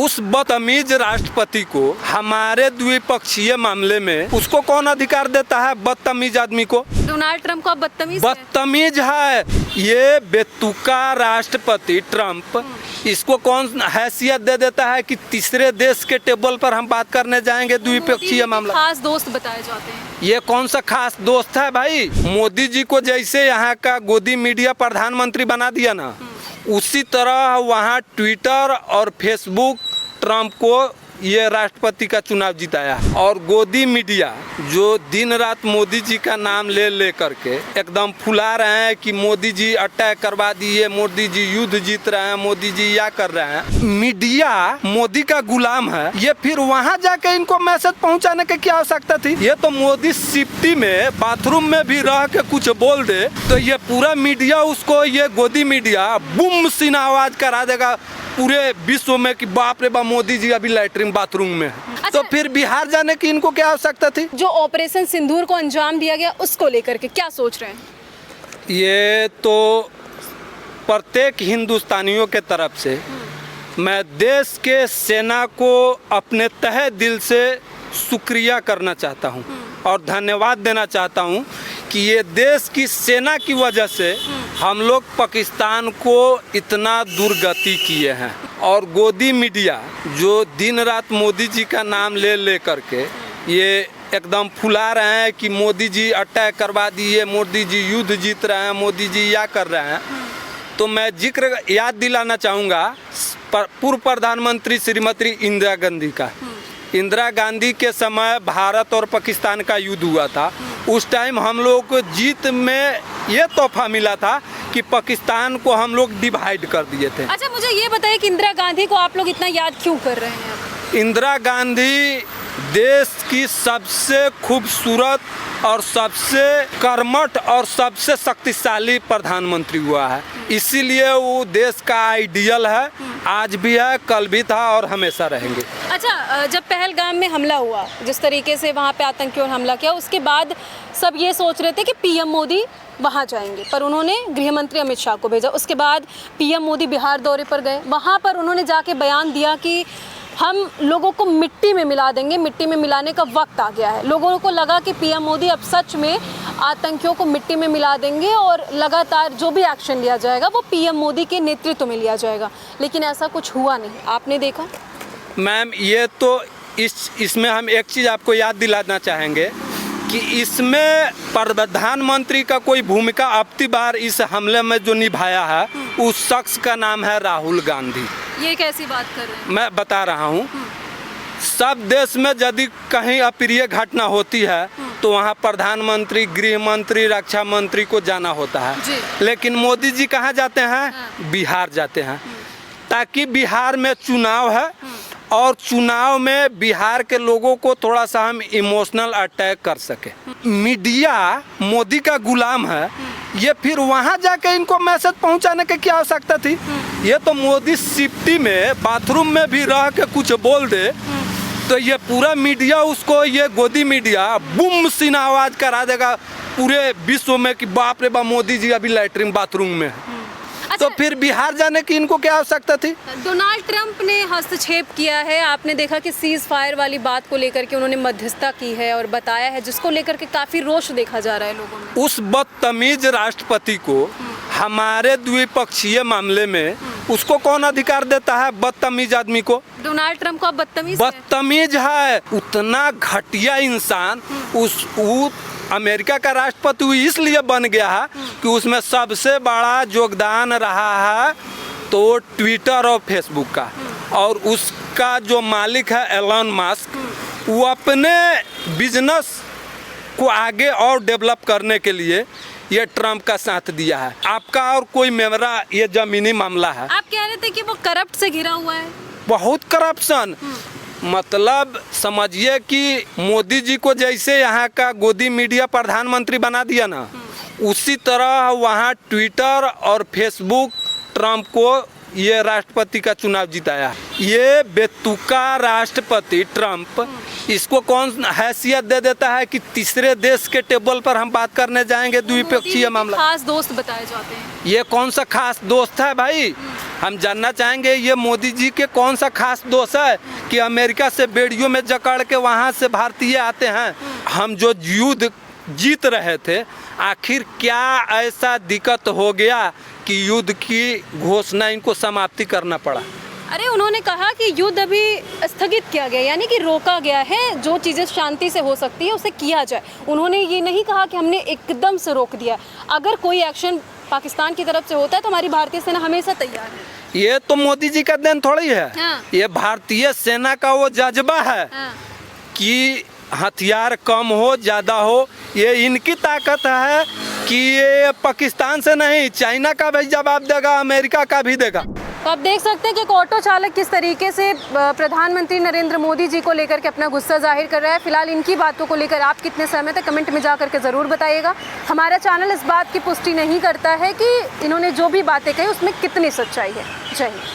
उस बदतमीज राष्ट्रपति को हमारे द्विपक्षीय मामले में उसको कौन अधिकार देता है? बदतमीज आदमी को। डोनाल्ड ट्रंप को आप बदतमीज है ये बेतुका राष्ट्रपति ट्रंप। इसको कौन हैसियत दे देता है कि तीसरे देश के टेबल पर हम बात करने जाएंगे द्विपक्षीय मामला? खास दोस्त बताए जाते हैं। ये कौन सा खास दोस्त है भाई? मोदी जी को जैसे यहाँ का गोदी मीडिया प्रधानमंत्री बना दिया ना, उसी तरह वहाँ ट्विटर और फेसबुक ट्रंप को ये राष्ट्रपति का चुनाव जिताया। और गोदी मीडिया जो दिन रात मोदी जी का नाम ले करके एकदम फुला रहे हैं कि मोदी जी अटैक करवा दिए, मोदी जी युद्ध जीत रहे हैं, मोदी जी या कर रहे हैं। मीडिया मोदी का गुलाम है। ये फिर वहाँ जाके इनको मैसेज पहुँचाने की क्या आवश्यकता थी? ये तो मोदी सिफ्टी में बाथरूम में भी रह के कुछ बोल दे तो ये पूरा मीडिया उसको, ये गोदी मीडिया बुम सीना आवाज करा देगा पूरे विश्व में कि बाप रे बाप मोदी जी अभी लैट्रिन बाथरूम में है। अच्छा, तो फिर बिहार जाने की इनको क्या आवश्यकता थी? जो ऑपरेशन सिंदूर को अंजाम दिया गया उसको लेकर के क्या सोच रहे हैं? ये तो प्रत्येक हिंदुस्तानियों के तरफ से मैं देश के सेना को अपने तहे दिल से शुक्रिया करना चाहता हूँ और धन्यवाद देना चाहता हूँ कि ये देश की सेना की वजह से हम लोग पाकिस्तान को इतना दुर्गति किए हैं। और गोदी मीडिया जो दिन रात मोदी जी का नाम ले करके ये एकदम फुला रहे हैं कि मोदी जी अटैक करवा दिए, मोदी जी युद्ध जीत रहे हैं, मोदी जी या कर रहे हैं। तो मैं जिक्र याद दिलाना चाहूँगा पूर्व प्रधानमंत्री श्रीमती इंदिरा गांधी का। इंदिरा गांधी के समय भारत और पाकिस्तान का युद्ध हुआ था। उस टाइम हम लोग को जीत में ये तोहफा मिला था कि पाकिस्तान को हम लोग डिवाइड कर दिए थे। अच्छा, मुझे ये बताइए कि इंदिरा गांधी को आप लोग इतना याद क्यों कर रहे हैं अब? इंदिरा गांधी देश की सबसे खूबसूरत और सबसे कर्मठ और सबसे शक्तिशाली प्रधानमंत्री हुआ है, इसीलिए वो देश का आइडियल है। आज भी है, कल भी था और हमेशा रहेंगे। अच्छा, जब पहलगाम में हमला हुआ, जिस तरीके से वहाँ पे आतंकियों ने हमला किया, उसके बाद सब ये सोच रहे थे कि पीएम मोदी वहाँ जाएंगे, पर उन्होंने गृह मंत्री अमित शाह को भेजा। उसके बाद पीएम मोदी बिहार दौरे पर गए। वहाँ पर उन्होंने जाके बयान दिया कि हम लोगों को मिट्टी में मिला देंगे, मिट्टी में मिलाने का वक्त आ गया है। लोगों को लगा कि पीएम मोदी अब सच में आतंकियों को मिट्टी में मिला देंगे और लगातार जो भी एक्शन लिया जाएगा वो पीएम मोदी के नेतृत्व में लिया जाएगा, लेकिन ऐसा कुछ हुआ नहीं। आपने देखा? मैम, ये तो इसमें हम एक चीज़ आपको याद दिलाना चाहेंगे कि इसमें प्रधानमंत्री का कोई भूमिका अब की बार इस हमले में जो निभाया है उस शख्स का नाम है राहुल गांधी। ये कैसी बात कर रहे हैं? मैं बता रहा हूँ, सब देश में यदि कहीं अप्रिय घटना होती है तो वहाँ प्रधानमंत्री, गृह मंत्री, रक्षा मंत्री को जाना होता है, लेकिन मोदी जी कहाँ जाते हैं? बिहार जाते हैं, ताकि बिहार में चुनाव है और चुनाव में बिहार के लोगों को थोड़ा सा हम इमोशनल अटैक कर सके। मीडिया मोदी का गुलाम है। ये फिर वहाँ जाके इनको मैसेज पहुँचाने की क्या आवश्यकता थी? ये तो मोदी सिफ्टी में बाथरूम में भी रह के कुछ बोल दे तो ये पूरा मीडिया उसको, ये गोदी मीडिया बुम सीना आवाज करा देगा पूरे विश्व में कि बाप रे बाप मोदी जी अभी लैट्रिन बाथरूम में है। तो फिर बिहार जाने की इनको क्या आवश्यकता थी? डोनाल्ड ट्रंप ने हस्तक्षेप किया है। आपने देखा कि सीज फायर वाली बात को लेकर के उन्होंने मध्यस्थता की है और बताया है, जिसको लेकर के काफी रोष देखा जा रहा है लोगों में। उस बदतमीज राष्ट्रपति को हमारे द्विपक्षीय मामले में उसको कौन अधिकार देता है? बदतमीज आदमी को। डोनाल्ड ट्रंप को बदतमीज है। उतना घटिया इंसान वो अमेरिका का राष्ट्रपति इसलिए बन गया है कि उसमें सबसे बड़ा योगदान रहा है तो ट्विटर और फेसबुक का, और उसका जो मालिक है एलन मस्क, वो अपने बिजनेस को आगे और डेवलप करने के लिए ये ट्रंप का साथ दिया है। आपका और कोई मेरा ये जमीनी मामला है। आप कह रहे थे कि वो करप्ट से घिरा हुआ है। बहुत करप्शन, मतलब समझिए कि मोदी जी को जैसे यहाँ का गोदी मीडिया प्रधानमंत्री बना दिया ना, उसी तरह वहाँ ट्विटर और फेसबुक ट्रंप को ये राष्ट्रपति का चुनाव जिताया। ये बेतुका राष्ट्रपति ट्रंप, इसको कौन हैसियत दे देता है कि तीसरे देश के टेबल पर हम बात करने जाएंगे द्विपक्षीय मामला? खास दोस्त बताए जाते हैं। ये कौन सा खास दोस्त है भाई? हम जानना चाहेंगे ये मोदी जी के कौन सा खास दोष है कि अमेरिका से बेड़ियों में जकड़ के वहाँ से भारतीय आते हैं। हम जो युद्ध जीत रहे थे, आखिर क्या ऐसा दिक्कत हो गया कि युद्ध की घोषणा इनको समाप्ति करना पड़ा? अरे उन्होंने कहा कि युद्ध अभी स्थगित किया गया, यानी कि रोका गया है, जो चीज़ें शांति से हो सकती है उसे किया जाए। उन्होंने ये नहीं कहा कि हमने एकदम से रोक दिया। अगर कोई एक्शन पाकिस्तान की तरफ से होता है तो हमारी भारतीय सेना हमेशा तैयार है। ये तो मोदी जी का देन थोड़ी है। हाँ। ये भारतीय सेना का वो जज्बा है हाँ। कि हथियार कम हो ज़्यादा हो, ये इनकी ताकत है कि ये पाकिस्तान से नहीं, चाइना का भी जवाब देगा, अमेरिका का भी देगा। तो आप देख सकते हैं कि एक ऑटो चालक किस तरीके से प्रधानमंत्री नरेंद्र मोदी जी को लेकर के अपना गुस्सा जाहिर कर रहा है। फिलहाल इनकी बातों को लेकर आप कितने सहमत हैं, कमेंट में जा करके ज़रूर बताइएगा। हमारा चैनल इस बात की पुष्टि नहीं करता है कि इन्होंने जो भी बातें कही उसमें कितनी सच्चाई है। जय हिंद।